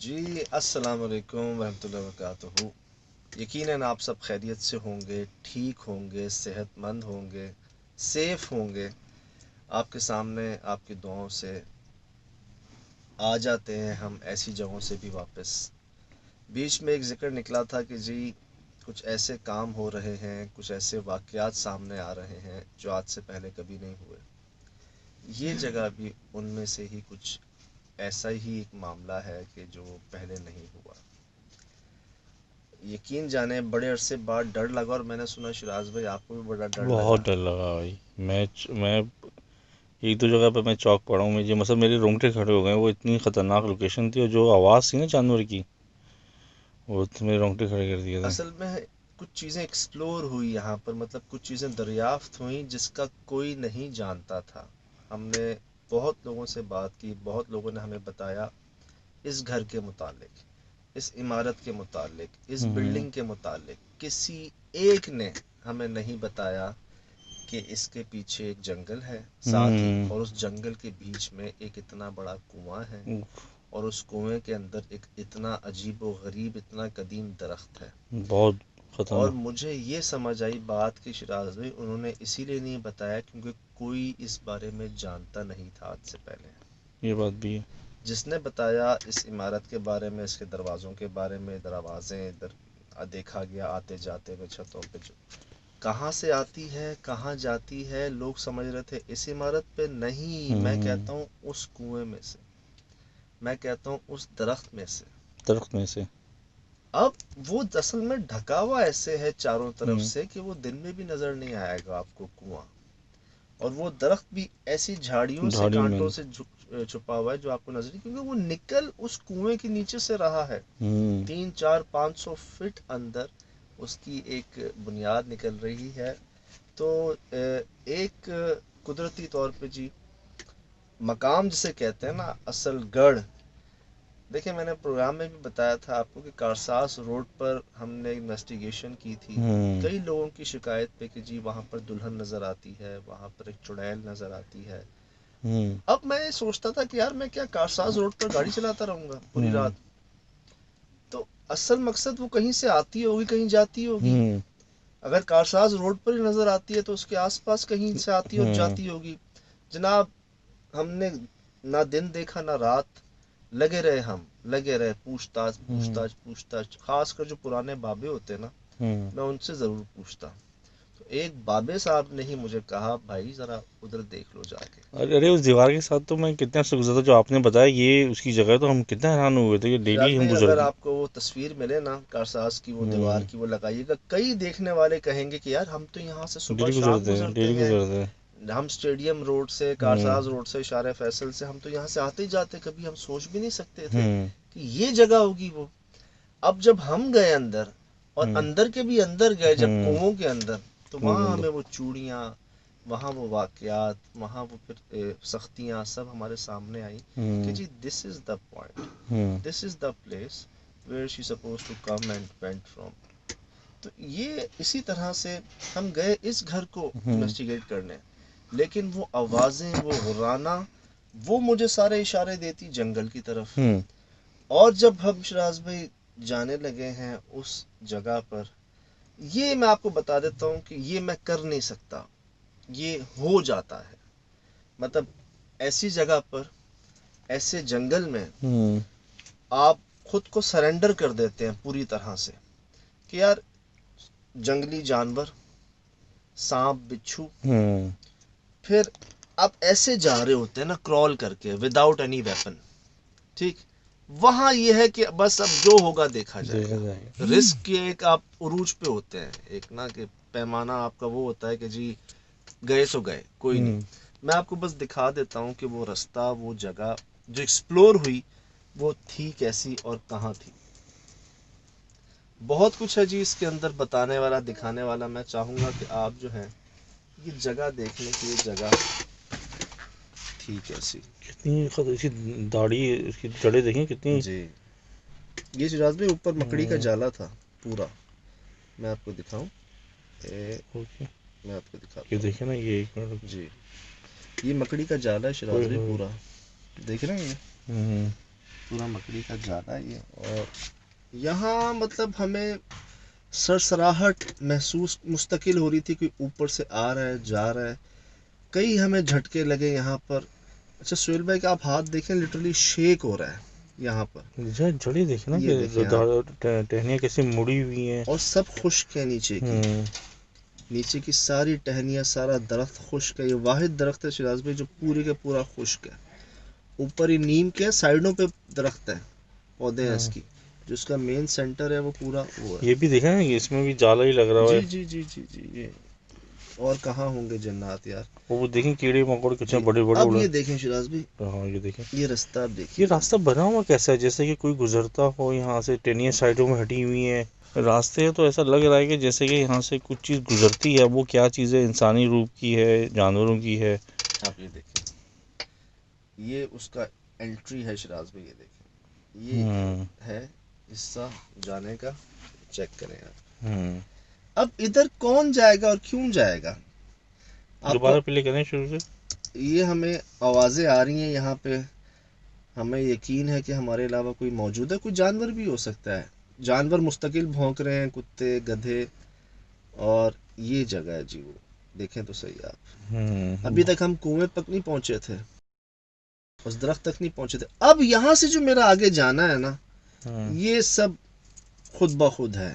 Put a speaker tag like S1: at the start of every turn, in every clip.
S1: جی السلام علیکم ورحمۃ اللہ وبرکاتہ. یقیناً آپ سب خیریت سے ہوں گے، ٹھیک ہوں گے، صحت مند ہوں گے، سیف ہوں گے. آپ کے سامنے آپ کی دعاؤں سے آ جاتے ہیں ہم ایسی جگہوں سے بھی واپس. بیچ میں ایک ذکر نکلا تھا کہ جی کچھ ایسے کام ہو رہے ہیں، کچھ ایسے واقعات سامنے آ رہے ہیں جو آج سے پہلے کبھی نہیں ہوئے. یہ جگہ بھی ان میں سے ہی کچھ ایسا ہی ایک معاملہ ہے کہ جو پہلے نہیں ہوا. یقین جانے بڑے عرصے بعد ڈر لگا، اور میں نے سنا شراز بھائی آپ کو بھی بڑا ڈر لگا.
S2: بہت ڈر لگا بھائی. میں ایک دو جگہ پہ میں چوک پڑا ہوں. مجھے مثلا میرے رونگٹے کھڑے ہو گئے. وہ اتنی خطرناک لوکیشن تھی، اور جو آواز تھی نا جانور کی، وہ میرے رونگٹے کھڑے کر دیے تھے.
S1: اصل میں کچھ چیزیں ایکسپلور ہوئی یہاں پر، مطلب کچھ چیزیں دریافت ہوئیں جس کا کوئی نہیں جانتا تھا. ہم نے بہت لوگوں سے بات کی، بہت لوگوں نے ہمیں بتایا اس گھر کے متعلق، اس عمارت کے متعلق، اس بلڈنگ کے متعلق. کسی ایک نے ہمیں نہیں بتایا کہ اس کے پیچھے ایک جنگل ہے ساتھ ہی، اور اس جنگل کے بیچ میں ایک اتنا بڑا کنواں ہے، اور اس کنویں کے اندر ایک اتنا عجیب و غریب، اتنا قدیم درخت ہے.
S2: بہت
S1: اور
S2: خطرناک.
S1: مجھے یہ سمجھ آئی بات کہ شراز بھائی انہوں نے اسی لیے نہیں بتایا کیونکہ کوئی اس بارے میں جانتا نہیں تھا آج سے پہلے.
S2: یہ بات بھی ہے.
S1: جس نے بتایا اس عمارت کے بارے میں، اس کے دروازوں کے بارے میں، دروازیں ادھر دیکھا گیا آتے جاتے ہوئے چھتوں پہ، جو کہاں سے آتی ہے کہاں جاتی ہے. لوگ سمجھ رہے تھے اس عمارت پہ، نہیں، میں کہتا ہوں اس کنویں میں سے، میں کہتا ہوں اس درخت میں سے.
S2: درخت میں سے.
S1: اب وہ اصل میں ڈھکا ہوا ایسے ہے چاروں طرف سے کہ وہ دن میں بھی نظر نہیں آئے گا آپ کو کنواں. اور وہ درخت بھی ایسی جھاڑیوں سے،
S2: جھاڑیوں میں.
S1: کانٹوں سے چھپا ہوا ہے جو آپ کو نظر نہیں، کیونکہ وہ نکل اس کنویں کے نیچے سے رہا ہے. 300-400-500 فٹ اندر اس کی ایک بنیاد نکل رہی ہے. تو ایک قدرتی طور پہ جی مقام جسے کہتے ہیں نا، اصل گڑھ. دیکھیں میں نے پروگرام میں بھی بتایا تھا آپ کو کہ کارساز روڈ پر ہم نے انویسٹیگیشن کی تھی. کئی لوگوں کی شکایت پہ کہ جی وہاں پر دلہن نظر آتی ہے، وہاں پر ایک چڑیل نظر آتی ہے. اب میں یہ سوچتا تھا کہ یار میں کیا کارساز روڈ پر گاڑی چلاتا رہوں گا پوری رات؟ تو اصل مقصد وہ کہیں سے آتی ہوگی، کہیں جاتی ہوگی. اگر کارساز روڈ پر ہی نظر آتی ہے تو اس کے آس پاس کہیں سے آتی اور جاتی ہوگی. جناب ہم نے نہ دن دیکھا نہ رات، لگے رہے پوچھ تاچھ. خاص کر جو پرانے بابے ہوتے ہیں نا، میں ان سے ضرور پوچھتا. تو ایک بابے صاحب نے ہی مجھے کہا بھائی ذرا ادھر دیکھ لو جا کے.
S2: ارے اس دیوار کے ساتھ تو میں کتنے عرصے گزرا تھا. جو آپ نے بتایا یہ اس کی جگہ ہے، تو ہم کتنے حیران ہوئے تھے کہ
S1: شراز
S2: ڈیلی ہم
S1: بھائی
S2: گزر
S1: اگر
S2: گئے.
S1: آپ کو وہ تصویر ملے نا کارساز کی، وہ دیوار کی، وہ لگائیے گا. کئی دیکھنے والے کہیں گے کہ یار ہم تو یہاں سے صبح
S2: ڈیلی
S1: شام
S2: گزرتے ہیں،
S1: گزرتے
S2: ڈیلی
S1: ہیں،
S2: گزرتے ہیں.
S1: ہم اسٹیڈیم روڈ سے، کارساز روڈ سے، اشارہ فیصل سے، ہم تو یہاں سے آتے ہی جاتے. کبھی ہم سوچ بھی نہیں سکتے تھے کہ یہ جگہ ہوگی وہ. اب جب ہم گئے اندر، اور اندر کے بھی اندر گئے جب کنووں کے اندر، تو وہاں ہمیں وہ چوڑیاں، وہاں وہ واقعات، وہاں وہ پھر سختیاں سب ہمارے سامنے آئی کہ جی this is the point, this is the place where she suppose to come and went from. تو یہ اسی طرح سے ہم گئے اس گھر کو انویسٹیگیٹ کرنے. لیکن وہ آوازیں، وہ غرانا، وہ مجھے سارے اشارے دیتی جنگل کی طرف. اور جب ہم شراز بھائی جانے لگے ہیں اس جگہ پر، یہ میں آپ کو بتا دیتا ہوں کہ یہ میں کر نہیں سکتا، یہ ہو جاتا ہے. مطلب ایسی جگہ پر، ایسے جنگل میں آپ خود کو سرنڈر کر دیتے ہیں پوری طرح سے کہ یار جنگلی جانور، سانپ بچھو، پھر آپ ایسے جا رہے ہوتے ہیں نا کرال کر کے وداؤٹ اینی ویپن. ٹھیک، وہاں یہ ہے کہ بس اب جو ہوگا دیکھا جائے گا. رسک کے ایک آپ عروج پہ ہوتے ہیں، ایک نا کہ پیمانہ آپ کا وہ ہوتا ہے کہ جی گئے سو گئے، کوئی نہیں. میں آپ کو بس دکھا دیتا ہوں کہ وہ رستہ، وہ جگہ جو ایکسپلور ہوئی وہ تھی کیسی اور کہاں تھی. بہت کچھ ہے جی اس کے اندر بتانے والا، دکھانے والا. میں چاہوں گا کہ آپ جو ہیں یہ جگہ دیکھنے کی، یہ جگہ تھی کیسی.
S2: کتنی داڑھی، اس کی جڑیں دیکھیں کتنی.
S1: جی یہ شراز میں اوپر مکڑی کا جالا تھا پورا. میں آپ کو دکھاؤں، میں آپ کو دکھاتا
S2: یہ
S1: ہوں.
S2: دیکھیں نا، یہ ایک منٹ.
S1: جی یہ مکڑی کا جالا ہے شراز بھائی پورا، دیکھ رہے ہیں یہ. پورا مکڑی کا جالا ہے یہ. اور یہاں مطلب ہمیں سرسراہٹ محسوس مستقل ہو رہی تھی کہ اوپر سے آ رہا ہے جا رہا ہے. کئی ہمیں جھٹکے لگے یہاں پر. اچھا سہیل بھائی کہ آپ ہاتھ دیکھیں لٹرلی شیک ہو رہا ہے یہاں پر.
S2: جڑی دیکھیں نا
S1: یہ
S2: کہ
S1: دیکھیں
S2: ٹہنیاں کیسی مڑی ہوئی ہیں
S1: اور سب خشک ہے نیچے کی. نیچے کی ساری ٹہنیاں سارا درخت خشک ہے. یہ واحد درخت ہے شراز بھائی جو پورے کا پورا خشک ہے. اوپر ہی نیم کے سائڈوں پہ درخت ہے پودے ہیں اس کی. جو اس کا مین سینٹر ہے وہ پورا وہ ہے.
S2: یہ بھی دیکھا نا کہ اس میں بھی جالا ہی لگ رہا ہے.
S1: جی جی جی جی جی. یہ اور کہاں ہوں گے جنات یار.
S2: وہ دیکھیں کیڑے مکوڑے کتنے
S1: جی.
S2: بڑے بڑے
S1: اب
S2: اڑے.
S1: یہ دیکھیں شراز بھائی
S2: ہاں یہ دیکھیں
S1: یہ راستہ اب دیکھیے.
S2: یہ راستہ بنا ہوا کیسا ہے جیسے کہ کوئی گزرتا ہو یہاں سے. ٹہنیاں سائڈوں میں ہٹی ہوئی ہیں. راستے تو ایسا لگ رہا ہے کہ جیسے کہ یہاں سے کچھ چیز گزرتی ہے. وہ کیا چیز ہے؟ انسانی روپ کی ہے، جانوروں کی ہے.
S1: آپ یہ دیکھیں یہ اس کا انٹری ہے شراز بھائی. یہ دیکھیں یہ ہے حصہ جانے کا. چیک کریں آپ. اب ادھر کون جائے گا اور کیوں جائے گا؟ آپ کو
S2: دوبارہ پلے کریں شروع سے.
S1: یہ ہمیں آوازیں آ رہی ہیں یہاں پہ. ہمیں یقین ہے کہ ہمارے علاوہ کوئی موجود ہے. کوئی جانور بھی ہو سکتا ہے. جانور مستقل بھونک رہے ہیں، کتے گدھے. اور یہ جگہ ہے جی. وہ دیکھیں تو صحیح آپ. ابھی تک ہم کنویں تک نہیں پہنچے تھے، اس درخت تک نہیں پہنچے تھے. اب یہاں سے جو میرا آگے جانا ہے نا یہ سب خود بخود ہے.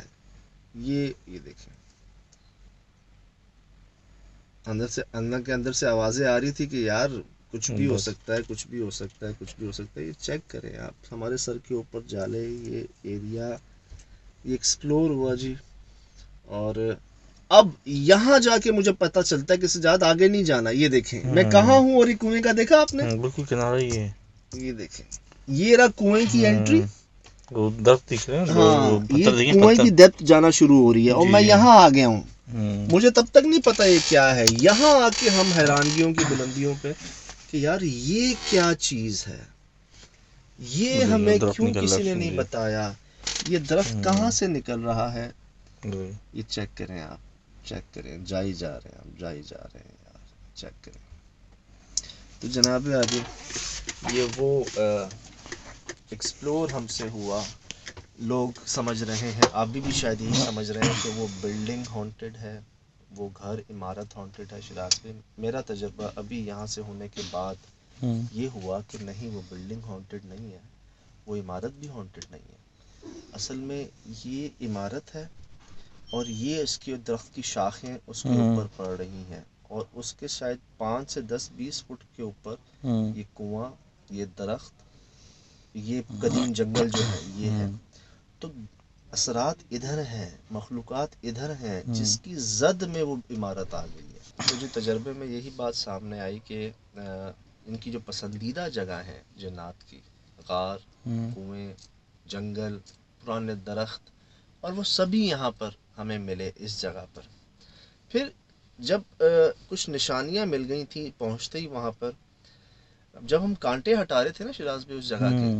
S1: یہ دیکھیں اندر سے آوازیں آ رہی تھی کہ یار کچھ بھی ہو سکتا ہے، کچھ بھی ہو سکتا ہے، کچھ بھی ہو سکتا ہے. یہ چیک کریں آپ. ہمارے سر کے اوپر جالے. یہ ایریا یہ ایکسپلور ہوا جی. اور اب یہاں جا کے مجھے پتہ چلتا ہے کہ اس سے زیادہ آگے نہیں جانا. یہ دیکھیں میں کہاں ہوں اور یہ کنویں کا دیکھا آپ نے.
S2: بالکل کنارہ ہی ہے.
S1: یہ دیکھیں یہ رہا کنویں کی انٹری.
S2: درخت دکھ رہے ہیں.
S1: ہاں یہ
S2: پتھر دیکھیں
S1: کنویں کی ڈیپتھ جانا شروع ہو رہی ہے. اور
S2: جی
S1: میں
S2: جی.
S1: یہاں آ گیا ہوں. مجھے تب تک نہیں پتا یہ کیا ہے. یہاں آ کے ہم حیرانگیوں کی بلندیوں پہ کہ یار یہ کیا چیز ہے. یہ ہمیں کیوں کسی نے نہیں بتایا. یہ درخت کہاں سے نکل رہا ہے. یہ چیک کریں آپ. چیک کریں. جائی جا رہے ہیں ہم. جائی جا رہے ہیں یار. چیک کریں. تو جناب آگے یہ وہ ایکسپلور ہم سے ہوا. لوگ سمجھ رہے ہیں، آپ بھی شاید یہی سمجھ رہے ہیں کہ وہ بلڈنگ ہانٹڈ ہے، وہ گھر عمارت ہانٹڈ ہے. شراز میں میرا تجربہ ابھی یہاں سے ہونے کے بعد یہ ہوا کہ نہیں وہ بلڈنگ ہانٹڈ نہیں ہے، وہ عمارت بھی ہانٹڈ نہیں ہے. اصل میں یہ عمارت ہے اور یہ اس کے درخت کی شاخیں اس کے اوپر پڑ رہی ہیں. اور اس کے شاید 5 سے 10-20 فٹ کے اوپر یہ کنواں، یہ درخت، یہ قدیم جنگل جو ہے یہ ہے. تو اثرات ادھر ہیں، مخلوقات ادھر ہیں جس کی زد میں وہ عمارت آ گئی ہے. مجھے تجربے میں یہی بات سامنے آئی کہ ان کی جو پسندیدہ جگہ ہیں جنات کی، غار، کنویں، جنگل، پرانے درخت، اور وہ سبھی یہاں پر ہمیں ملے اس جگہ پر. پھر جب کچھ نشانیاں مل گئی تھیں پہنچتے ہی وہاں پر، جب ہم کانٹے ہٹا رہے تھے نا شراز میں اس جگہ کے،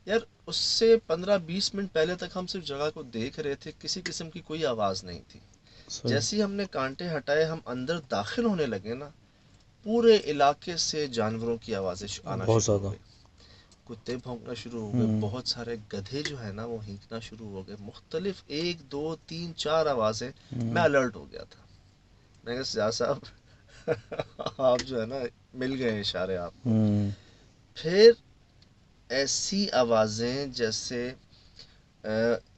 S1: یار اس سے 15-20 منٹ پہلے تک ہم صرف جگہ کو دیکھ رہے تھے. کسی قسم کی کوئی آواز نہیں تھی. جیسے ہی ہم نے کانٹے ہٹائے، ہم اندر داخل ہونے لگے نا، پورے علاقے سے جانوروں کی آوازیں آنا شروع ہو گئی. کتے بھونکنا شروع ہو گئے. بہت سارے گدھے جو ہے نا وہ ہینکنا شروع ہو گئے. مختلف 1 2 3 4 آوازیں. میں الرٹ ہو گیا تھا. میں کہا سیاح صاحب آپ جو ہے نا مل گئے اشارے آپ کو. پھر ایسی آوازیں جیسے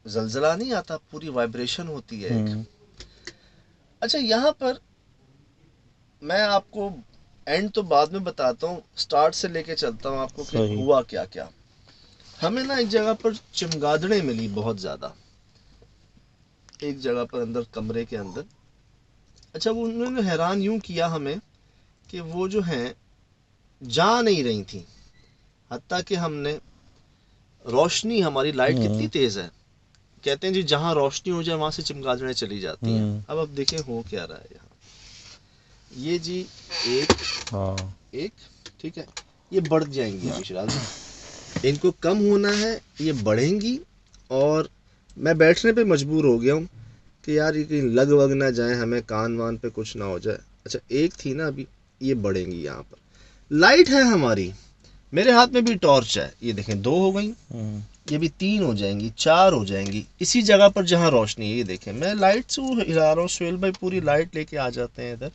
S1: زلزلہ نہیں آتا، پوری وائبریشن ہوتی ہے ایک. اچھا یہاں پر میں آپ کو اینڈ تو بعد میں بتاتا ہوں، سٹارٹ سے لے کے چلتا ہوں آپ کو کہ ہوا کیا کیا. ہمیں نا ایک جگہ پر چمگادڑیں ملی بہت زیادہ، ایک جگہ پر اندر کمرے کے اندر. اچھا وہ انہوں نے حیران یوں کیا ہمیں کہ وہ جو ہیں جا نہیں رہی تھیں. حتیٰ کہ ہم نے روشنی، ہماری لائٹ کتنی تیز ہے، کہتے ہیں جی جہاں روشنی ہو جائے وہاں سے چمگادڑیں چلی جاتی ہیں. اب دیکھیں ہو کیا رہا ہے یہاں. یہ جی ایک ٹھیک ہے، یہ بڑھ جائیں گی ابھی شراز، ان کو کم ہونا ہے، یہ بڑھیں گی. اور میں بیٹھنے پہ مجبور ہو گیا ہوں کہ یار یہ کہیں لگ وگ نہ جائیں، ہمیں کان وان پہ کچھ نہ ہو جائے. اچھا ایک تھی نا ابھی، یہ بڑھیں گی. یہاں پر لائٹ ہے ہماری، میرے ہاتھ میں بھی ٹارچ ہے، یہ دیکھیں 2 ہو گئی، یہ بھی 3 ہو جائیں گی، 4 ہو جائیں گی، اسی جگہ پر جہاں روشنی ہے. یہ دیکھیں میں لائٹ سے ہلا رہا ہوں، سہیل بھائی پوری لائٹ لے کے آ جاتے ہیں ادھر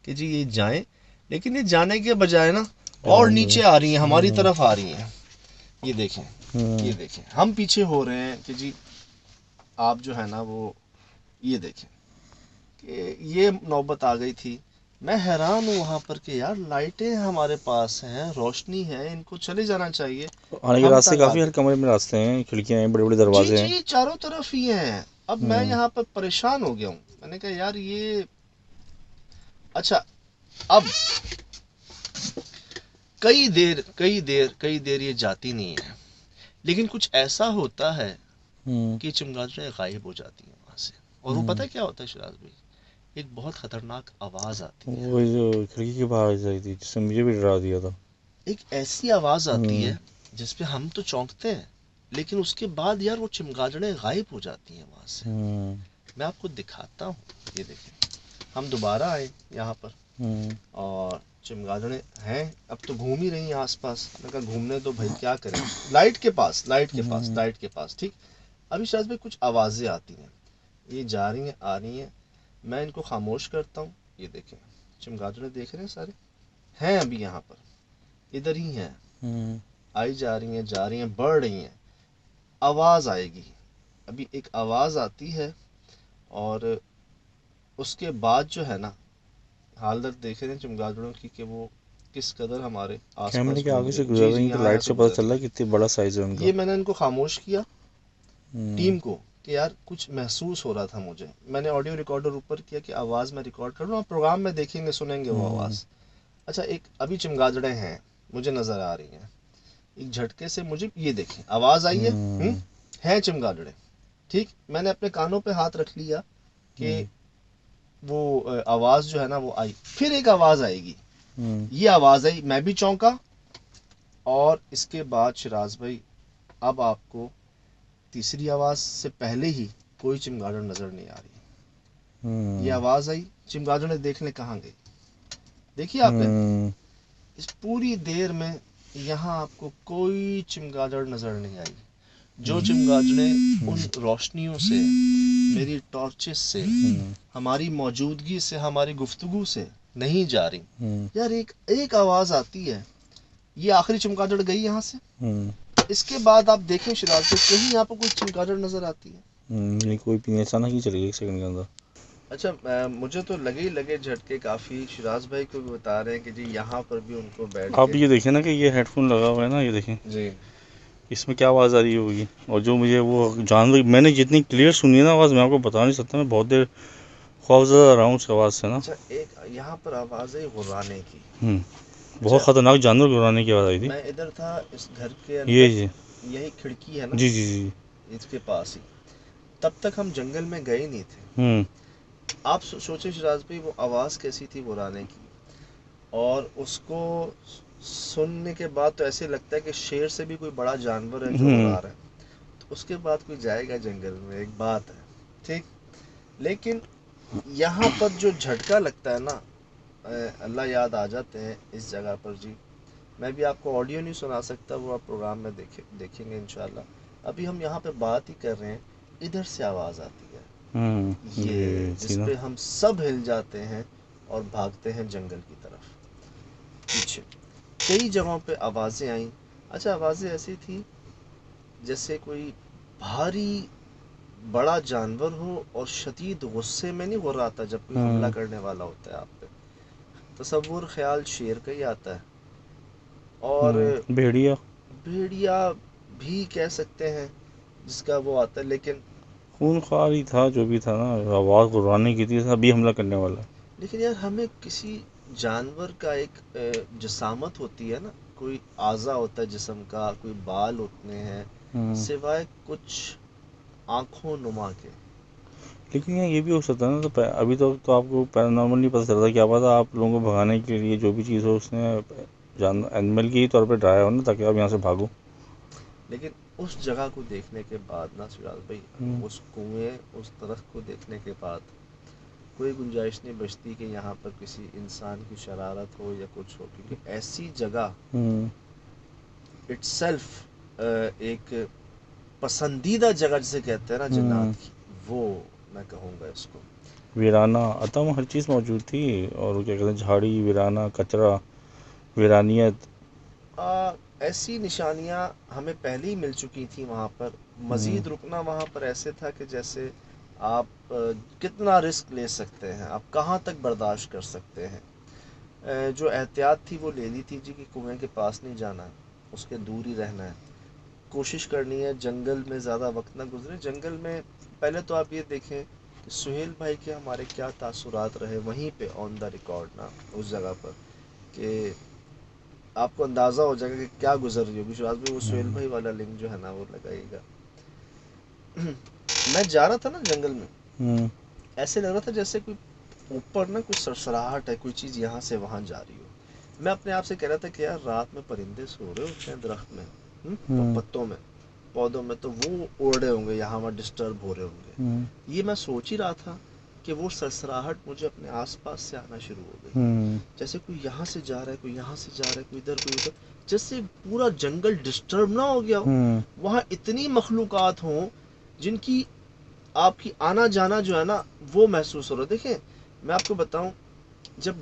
S1: کہ جی یہ جائیں، لیکن یہ جانے کے بجائے نا اور نیچے آ رہی ہیں، ہماری طرف آ رہی ہیں. یہ دیکھیں، یہ دیکھیں ہم پیچھے ہو رہے ہیں کہ جی آپ جو ہے نا وہ یہ دیکھیں کہ یہ نوبت آ گئی تھی. میں حیران ہوں وہاں پر کہ یار لائٹیں ہمارے پاس ہیں، روشنی ہے، ان کو چلے جانا چاہیے.
S2: آنے کے
S1: ہم
S2: راستے
S1: تنگ آ
S2: کافی، ہر
S1: گئے.
S2: کمرے میں راستے ہیں، کھڑکیاں ہیں، بڑے بڑے
S1: جی
S2: دروازے ہیں.
S1: جی چاروں طرف ہی ہیں. اب میں یہاں پر پریشان ہو گیا ہوں، میں نے کہا یار یہ اچھا. اب کئی دیر یہ جاتی نہیں ہے، لیکن کچھ ایسا ہوتا ہے کہ چمگادڑیں غائب ہو جاتی ہیں وہاں سے. اور وہ پتہ کیا ہوتا ہے شراز بھائی، ایک بہت خطرناک آواز آتی ہے.
S2: وہ جو کھڑکی کے باہر جائی تھی جس نے مجھے بھی ڈرا دیا تھا.
S1: ایک ایسی آواز آتی ہے جس پہ ہم تو چونکتے ہیں، لیکن اس کے بعد یار وہ چمگادڑیں غائب ہو جاتی ہیں وہاں سے. میں آپ کو دکھاتا ہوں، یہ دیکھیں ہم دوبارہ آئے یہاں پر اور چمگادڑیں ہیں اب تو گھوم ہی رہی ہیں آس پاس. میں کہا گھومنے تو بھائی کیا کریں، لائٹ کے پاس ٹھیک. ابھی شاید بھائی کچھ آوازیں آتی ہیں، یہ جا رہی ہیں آ رہی ہیں، میں ان کو خاموش کرتا ہوں. یہ دیکھیں چمگادڑیں دیکھ رہے ہیں سارے ہیں ابھی یہاں پر، ادھر ہی ہیں، آئی جا رہی ہیں بڑھ رہی ہیں. آواز آئے گی، ابھی ایک آواز آتی ہے اور اس کے بعد جو ہے نا حالت دیکھ رہے ہیں چمگادڑوں کی کہ وہ کس قدر ہمارے آس
S2: کیمرے
S1: پاس
S2: کے
S1: گھوم
S2: آگے
S1: رہی
S2: سے
S1: ہیں.
S2: گزر
S1: جی
S2: رہی
S1: جی
S2: ہیں تو
S1: یہاں
S2: لائٹ سے پتہ
S1: گزر
S2: چل
S1: رہی
S2: رہا ہے کتنی بڑا سائز ہے ان
S1: ہیں.
S2: کا.
S1: یہ میں نے ان کو خاموش کیا ٹیم کو کہ یار کچھ محسوس ہو رہا تھا مجھے. میں نے آڈیو ریکارڈر اوپر کیا کہ آواز میں ریکارڈ کر رہا ہوں، پروگرام میں دیکھیں گے سنیں گے وہ آواز. اچھا ایک ابھی چمگادڑیں ہیں مجھے نظر آ رہی ہیں، ایک جھٹکے سے مجھے یہ دیکھیں آواز آئی ہے، ہیں چمگادڑیں ٹھیک. میں نے اپنے کانوں پہ ہاتھ رکھ لیا کہ وہ آواز جو ہے نا وہ آئی. پھر ایک آواز آئے گی، یہ آواز آئی، میں بھی چونکا. اور اس کے بعد شراز بھائی اب آپ کو تیسری آواز سے پہلے ہی کوئی چمگادڑ نظر نہیں آ رہی. یہ آواز آئی، چمگادڑیں دیکھنے کہاں گئی. دیکھیے آپ نے اس پوری دیر میں یہاں آپ کو کوئی چمگادڑ نظر نہیں آئی. جو چمگادڑیں ان روشنیوں سے، میری ٹارچز سے، ہماری موجودگی سے، ہماری گفتگو سے نہیں جا رہی. یار ایک آواز آتی ہے، یہ آخری چمگادڑ گئی یہاں سے. اس کے بعد آپ دیکھیں شراز بھائی کہیں یہاں پہ کوئی چمگادڑ نظر آتی ہے؟
S2: نہیں کوئی بھی اچانک ہی چلے گی 1 سیکنڈ کے اندر.
S1: اچھا مجھے تو لگے جھٹکے کافی. شراز بھائی کو بھی بتا رہے ہیں کہ جی یہاں پر بھی ان کو بیٹھ
S2: آپ
S1: کے
S2: یہ دیکھیں نا کہ یہ ہیڈ فون لگا ہوا ہے نا، یہ دیکھیں
S1: جی
S2: اس میں کیا آواز آ رہی ہوگی. اور جو مجھے وہ جانور میں نے جتنی کلیئر سنی ہے نا آواز، میں آپ کو بتا نہیں سکتا. میں بہت دیر خوفزدہ رہا ہوں اس آواز سے نا.
S1: اچھا ایک یہاں پر آواز ہے غرانے کی.
S2: بہت
S1: اچھا
S2: خطرناک جانور گھرانے کی آواز آئی تھی.
S1: میں ادھر تھا اس گھر کے
S2: یہ
S1: اندر،
S2: جی
S1: یہی کھڑکی ہے نا
S2: جی جی جی
S1: اس کے پاس ہی. تب تک ہم جنگل میں گئے نہیں تھے. آپ سوچیں شراز بھائی وہ آواز کیسی تھی غرانے کی. اور اس کو سننے کے بعد تو ایسے لگتا ہے کہ شیر سے بھی کوئی بڑا جانور ہے جو غرا رہا ہے. تو اس کے بعد کوئی جائے گا جنگل میں، ایک بات ہے ٹھیک. لیکن یہاں پر جو جھٹکا لگتا ہے نا، اللہ یاد آ جاتے ہیں اس جگہ پر. جی میں بھی آپ کو آڈیو نہیں سنا سکتا، وہ آپ پروگرام میں دیکھیں گے انشاءاللہ. ابھی ہم یہاں پہ بات ہی کر رہے ہیں، ادھر سے آواز آتی ہے یہ جس
S2: سینا.
S1: پہ ہم سب ہل جاتے ہیں اور بھاگتے ہیں جنگل کی طرف پیچھے. کئی جگہوں پہ آوازیں آئیں. اچھا آوازیں ایسی تھی جیسے کوئی بھاری بڑا جانور ہو اور شدید غصے میں نہیں غراتا جب کوئی حملہ کرنے والا ہوتا ہے آپ پہ. تصور خیال شیر کا ہی آتا ہے. اور
S2: بھیڑیا
S1: بھیڑیا بھی کہہ سکتے ہیں جس کا وہ آتا ہے. لیکن
S2: خون خوار ہی تھا جو بھی تھا نا، آواز غرانے کی تھی، ابھی حملہ کرنے والا.
S1: لیکن یار ہمیں کسی جانور کا ایک جسامت ہوتی ہے نا، کوئی اعضا ہوتا ہے جسم کا، کوئی بال ہوتے ہیں سوائے کچھ آنکھوں نما کے.
S2: لیکن یہ بھی ہو سکتا ہے نا. تو ابھی تو آپ کو پیرانارمل نہیں پتہ چلتا. کیا پتا آپ لوگوں کو بھگانے کے لیے جو بھی چیز ہو اس نے اینیمل کی طور پہ ڈرایا ہو نا، تاکہ آپ یہاں سے بھاگو.
S1: لیکن اس جگہ کو دیکھنے کے بعد نا سراج بھائی، اس کنویں اس درخت کو دیکھنے کے بعد کوئی گنجائش نہیں بچتی کہ یہاں پر کسی انسان کی شرارت ہو یا کچھ ہو. کیونکہ ایسی جگہ اٹ سیلف ایک پسندیدہ جگہ جسے کہتے ہیں نا جنات کی، وہ میں کہوں گا اس کو.
S2: ویرانہ عطا میں ہر چیز موجود تھی، اور کیا کہتے ہیں جھاڑی، ویرانہ، کچرا، ویرانیت.
S1: ایسی نشانیاں ہمیں پہلے ہی مل چکی تھیں وہاں پر. مزید رکنا وہاں پر ایسے تھا کہ جیسے آپ کتنا رسک لے سکتے ہیں، آپ کہاں تک برداشت کر سکتے ہیں. جو احتیاط تھی وہ لے لی تھی جی کہ کنویں کے پاس نہیں جانا ہے، اس کے دور ہی رہنا ہے. کوشش کرنی ہے جنگل میں زیادہ وقت نہ گزرے. جنگل میں پہلے تو آپ یہ دیکھیں کہ سہیل بھائی کے ہمارے کیا تاثرات رہے وہیں پہ آن دا ریکارڈ نا اس جگہ پر، کہ آپ کو اندازہ ہو جائے گا کہ کیا گزر رہی ہوگی. شہباز بھائی وہ سہیل بھائی والا لنک جو ہے نا وہ لگائیے گا. میں جا رہا تھا نا جنگل میں، ایسے لگ رہا تھا جیسے کوئی اوپر نا کوئی سرسراہٹ ہے، کوئی چیز یہاں سے وہاں جا رہی ہو. میں اپنے آپ سے کہہ رہا تھا کہ یار رات میں پرندے سو رہے ہوتے ہیں درخت میں، پتوں میں، پودوں میں، تو وہ اڑ رہے ہوں گے یہاں وہاں ڈسٹرب ہو رہے ہوں گے. یہ میں سوچ ہی رہا تھا کہ وہ سرسراہٹ مجھے اپنے آس پاس سے آنا شروع ہو گئی. جیسے کوئی یہاں سے جا رہا ہے، کوئی یہاں سے جا رہا ہے، کوئی ادھر کوئی ادھر، جیسے پورا جنگل ڈسٹرب نہ ہو گیا ہو. وہاں اتنی مخلوقات ہوں جن کی آپ کی آنا جانا جو ہے نا وہ محسوس ہو رہا ہے. دیکھیں میں آپ کو بتاؤں، جب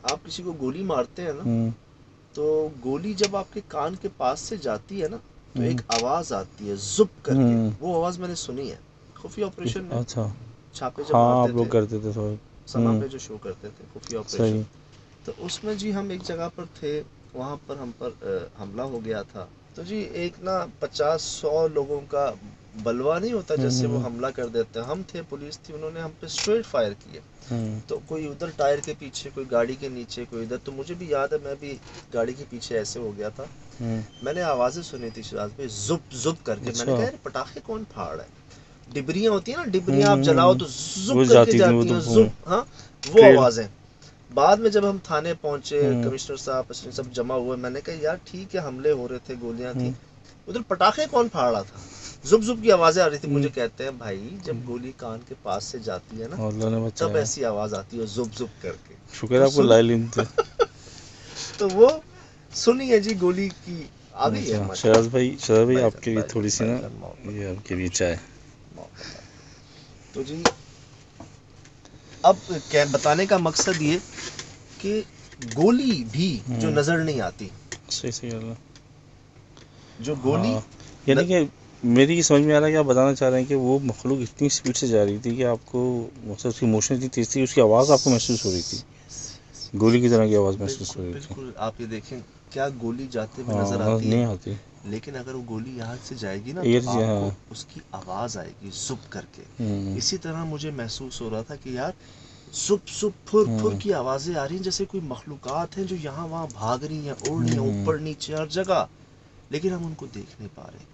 S1: آپ کسی کو گولی مارتے ہیں نا تو گولی جب آپ کے کان کے پاس سے جاتی ہے نا تو ایک آواز آتی ہے زپ کر کے. وہ آواز میں نے سنی ہے خفیہ آپریشن میں.
S2: اچھا،
S1: چھاپے جب
S2: ہاں
S1: مارتے
S2: آپ لوگ
S1: تھے
S2: کرتے تھے سوری.
S1: سما پہ جو شو کرتے تھے خفیہ آپریشن،
S2: صحیح.
S1: تو اس میں جی ہم ایک جگہ پر تھے، وہاں پر ہم پر حملہ ہو گیا تھا. تو جی ایک نا 50-100 لوگوں کا بلوا نہیں ہوتا جس سے وہ حملہ کر دیتے ہیں. ہم تھے، پولیس تھی، انہوں نے ہم پہ اسٹریٹ فائر کیے. تو کوئی ادھر ٹائر کے پیچھے، کوئی گاڑی کے نیچے، کوئی ادھر. تو مجھے بھی یاد ہے میں بھی گاڑی کے پیچھے ایسے ہو گیا تھا. میں نے آوازیں سنی تھی شہباز بھائی زپ زپ کر کے. میں نے کہا یار پٹاخے کون پھاڑ ہے؟ ڈبریاں ہوتی ہیں نا، ڈبریاں آپ جلاؤ تو زپ کر کے جاتی ہیں، زپ. ہاں وہ آوازیں. بعد میں جب ہم تھانے پہنچے، کمشنر صاحب سب جمع ہوئے، میں نے کہا یار ٹھیک ہے حملے ہو رہے تھے، گولیاں تھیں، ادھر پٹاخے کون پھاڑ رہا تھا؟ زب زب کی آوازیں آ رہی تھی. مجھے کہتے ہیں بھائی جب گولی کان کے پاس سے جاتی ہے نا
S2: اللہ نے
S1: تب
S2: بچایا.
S1: ایسی آواز آتی ہے زب زب کر کے.
S2: شکر آپ کو لائل تھے.
S1: تو وہ سنی ہے جی گولی کی آ گئی ہے.
S2: اچھا شہباز بھائی آپ کے لیے
S1: بھائی
S2: تھوڑی سی نا،
S1: جان محبت
S2: یہ آپ کے لیے چائے.
S1: تو جی اب بتانے کا مقصد یہ کہ گولی بھی جو نظر نہیں آتی،
S2: صحیح اللہ.
S1: جو گولی
S2: ہاں یعنی کہ میری یہ سمجھ میں آ رہا ہے کہ آپ بتانا چاہ رہے ہیں کہ وہ مخلوق اتنی اسپیڈ سے جا رہی تھی کہ آپ کو مطلب اس کی موشن اتنی تیز تھی، اس کی آواز آپ کو محسوس ہو رہی تھی، گولی کی طرح کی آواز محسوس ہو
S1: بالکل
S2: رہی تھی.
S1: بالکل. آپ یہ دیکھیں کیا گولی جاتے ہوئے نظر
S2: ہاں
S1: آتی ہے،
S2: نہیں آتی.
S1: لیکن اگر وہ گولی یہاں سے جائے گی نا تو
S2: ایئر
S1: آپ کو
S2: ہاں.
S1: اس کی آواز آئے گی زپ کر کے. اسی طرح مجھے محسوس ہو رہا تھا کہ یار زپ زپ پھر پھر کی آوازیں آ رہی ہیں، جیسے کوئی مخلوقات ہیں جو یہاں وہاں بھاگ رہی ہیں، اڑ رہی ہیں اوپر نیچے ہر جگہ، لیکن ہم ان کو دیکھ نہیں پا رہے.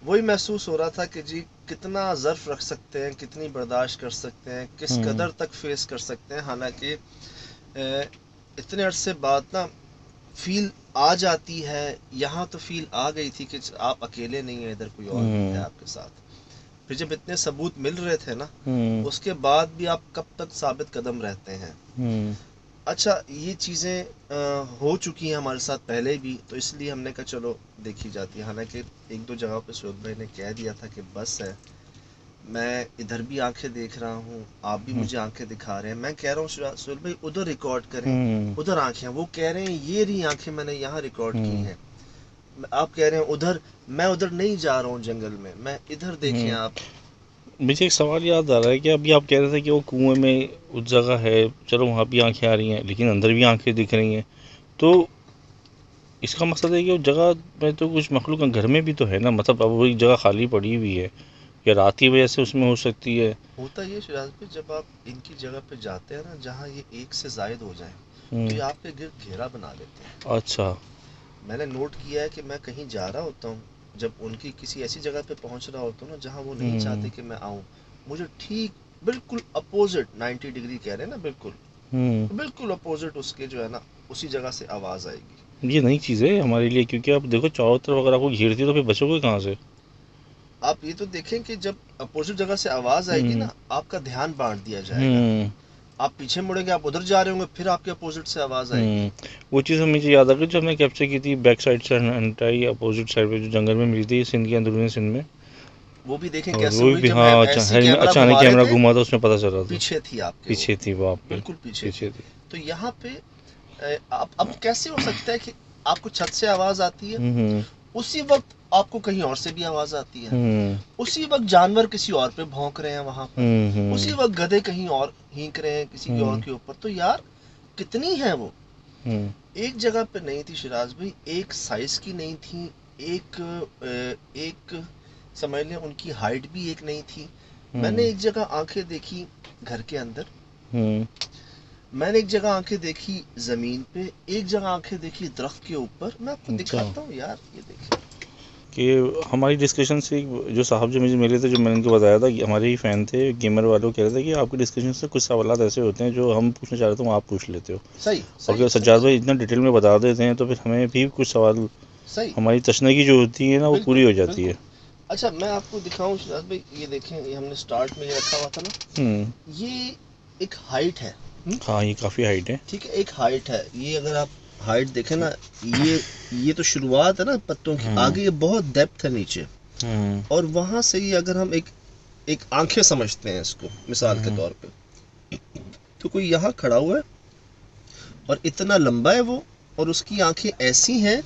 S1: وہی محسوس ہو رہا تھا کہ جی کتنا ظرف رکھ سکتے ہیں، کتنی برداشت کر سکتے ہیں، کس قدر تک فیس کر سکتے ہیں. حالانکہ اتنے عرصے بعد نا فیل آ جاتی ہے. یہاں تو فیل آ گئی تھی کہ آپ اکیلے نہیں ہیں، ادھر کوئی اور بھی ہے آپ کے ساتھ. پھر جب اتنے ثبوت مل رہے تھے نا اس کے بعد بھی آپ کب تک ثابت قدم رہتے ہیں. اچھا یہ چیزیں ہو چکی ہیں ہمارے ساتھ پہلے بھی، تو اس لیے ہم نے کہا چلو دیکھی جاتی ہے. حالانکہ 1-2 جگہوں پہ سہیل بھائی نے کہہ دیا تھا کہ بس ہے، میں ادھر بھی آنکھیں دیکھ رہا ہوں، آپ بھی مجھے آنکھیں دکھا رہے ہیں. میں کہہ رہا ہوں سہیل بھائی ادھر ریکارڈ کریں، ادھر آنکھیں. وہ کہہ رہے ہیں یہ رہی آنکھیں میں نے یہاں ریکارڈ کی ہیں. آپ کہہ رہے ہیں ادھر، میں ادھر نہیں جا رہا ہوں جنگل میں، میں ادھر دیکھیں آپ.
S2: مجھے ایک سوال یاد آ رہا ہے کہ ابھی آپ کہہ رہے تھے کہ وہ کنویں میں اس جگہ ہے، چلو وہاں بھی آنکھیں آ رہی ہیں لیکن اندر بھی آنکھیں دکھ رہی ہیں، تو اس کا مقصد ہے کہ وہ جگہ میں تو کچھ مخلوق گھر میں بھی تو ہے نا. مطلب اب وہی جگہ خالی پڑی ہوئی ہے، یا رات کی وجہ سے اس میں ہو سکتی ہے.
S1: ہوتا یہ شہباز بھائی جب آپ ان کی جگہ پہ جاتے ہیں نا جہاں یہ ایک سے زائد ہو جائیں تو یہ آپ کے گرد گھیرا بنا لیتے ہیں.
S2: اچھا.
S1: میں نے نوٹ کیا ہے کہ میں کہیں جا رہا ہوتا ہوں، جب ان کی کسی ایسی جگہ پہ پہنچ رہا ہوتا ہوں نا جہاں وہ نہیں چاہتے کہ میں آؤں، مجھے ٹھیک بالکل اپوزٹ 90 ڈگری کہہ رہے ہیں نا، بالکل اپوزٹ اس کے جو ہے نا اسی جگہ سے آواز آئے گی.
S2: یہ نئی چیز ہے ہمارے لیے، کیونکہ آپ دیکھو چاروں طرف اگر آپ کو گھیرتی ہے تو پھر بچو گے کہاں سے.
S1: آپ یہ تو دیکھیں کہ جب اپوزٹ جگہ سے آواز آئے گی نا آپ کا دھیان بانٹ دیا جائے گا. آپ پیچھے مڑیں گے, آپ ادھر جا رہے ہوں گے, پھر آپ کے اپوزٹ سے آواز آئے گی.
S2: وہ چیز مجھے یاد آ گئی جو ہم نے کیپچر کی تھی بیک سائڈ سے انٹائی اپوزٹ سائڈ پہ جو جنگل میں ملی تھی سندھ کے اندرونی سندھ میں.
S1: وہ بھی دیکھیں
S2: اور
S1: کیسے
S2: وہ
S1: ہوئی
S2: بھی
S1: جب
S2: ہاں
S1: ایسی کیمرہ
S2: اچانک
S1: گھما
S2: کیمرہ
S1: رہے تھے,
S2: گھما تھا اس میں پتہ چل رہا تھا
S1: پیچھے تھی آپ کے,
S2: پیچھے تھی وہ آپ کے
S1: بالکل پیچھے
S2: پیچھے
S1: تھی.
S2: تھی.
S1: تو یہاں پہ اب کیسے ہو سکتا ہے کہ آپ کو چھت سے آواز آتی ہے, اسی وقت آپ کو کہیں اور سے بھی آواز آتی ہے, اسی وقت جانور کسی اور پہ بھونک رہے ہیں وہاں پر, اسی وقت گدھے کہیں اور ہینک رہے ہیں کسی اور کے اوپر. تو یار کتنی ہے وہ, ایک جگہ پہ نہیں تھی شراز بھائی, ایک سائز کی نہیں تھی, ایک سمجھ لیں ان کی ہائٹ بھی ایک نہیں تھی. میں نے ایک جگہ آنکھیں دیکھی گھر کے اندر, میں نے ایک جگہ آنکھیں دیکھی زمین پہ, ایک جگہ آنکھیں دیکھی درخت کے اوپر. میں آپ کو دکھاتا ہوں یار, یہ دیکھیں
S2: کہ ہماری ڈسکشن سے جو صاحب جو مجھے ملے تھے, جو میں نے ان کو بتایا تھا, ہمارے ہی فین تھے گیمر والے, کہہ رہے تھے کہ آپ کی ڈسکشن سے کچھ سوالات ایسے ہوتے ہیں جو ہم پوچھنا چاہ رہے تھے وہ آپ پوچھ لیتے ہو.
S1: صحیح
S2: اور کہ سجاد بھائی اتنا ڈیٹیل میں بتا دیتے ہیں تو پھر ہمیں بھی کچھ سوال
S1: صحیح
S2: ہماری تشنگی جو ہوتی ہے نا وہ پوری ہو جاتی ہے.
S1: اچھا میں آپ کو دکھاؤں شراز بھائی, یہ دیکھیں, یہ ہم نے سٹارٹ میں یہ رکھا ہوا تھا نا, یہ ایک ہائٹ ہے.
S2: ہاں یہ کافی ہائٹ ہے,
S1: ٹھیک ہے, ایک ہائٹ ہے. یہ اگر آپ ہائٹ دیکھیں نا, یہ تو شروعات ہے نا پتوں کی, آگے یہ بہت ڈیپتھ ہے نیچے. اور وہاں سے یہ اگر ہم ایک آنکھیں سمجھتے ہیں اس کو مثال کے طور پہ, تو کوئی یہاں کھڑا ہوا ہے اور اتنا لمبا ہے وہ, اور اس کی آنکھیں ایسی ہیں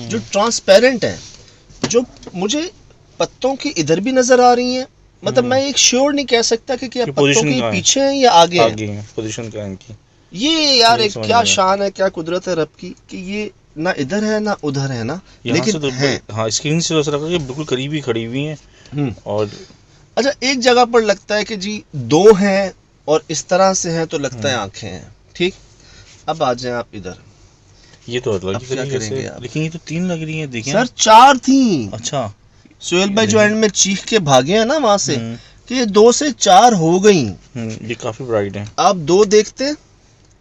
S1: جو ٹرانسپیرنٹ ہیں, جو مجھے پتوں کی ادھر بھی نظر آ رہی ہیں. مطلب میں ایک شیور نہیں کہہ سکتا کہ کیا پتوں کے پیچھے ہیں یا آگے ہیں.
S2: پوزیشن کیا ہے ان کی,
S1: یہ یار ایک کیا شان ہے, کیا قدرت ہے رب کی, کہ یہ نہ ادھر ہے نہ ادھر ہے نا, لیکن ہیں.
S2: ہاں اسکرین سے ایسا لگتا ہے کہ بالکل قریب ہی کھڑی ہوئی ہیں. اور
S1: اچھا ایک جگہ پر لگتا ہے کہ جی دو ہیں اور اس طرح سے ہیں, تو لگتا ہے آنکھیں ہیں. ٹھیک, اب آ جائیں آپ ادھر,
S2: یہ تو الگ
S1: کیا کریں گے آپ,
S2: لیکن یہ تو 3 لگ رہی ہیں دیکھیں
S1: سر 4 تھیں.
S2: اچھا
S1: سہیل بھائی جو اینڈ میں چیخ کے بھاگے ہیں نا وہاں سے, کہ یہ 2 سے 4 ہو گئیں.
S2: یہ کافی برائٹ ہیں.
S1: آپ 2 دیکھتے,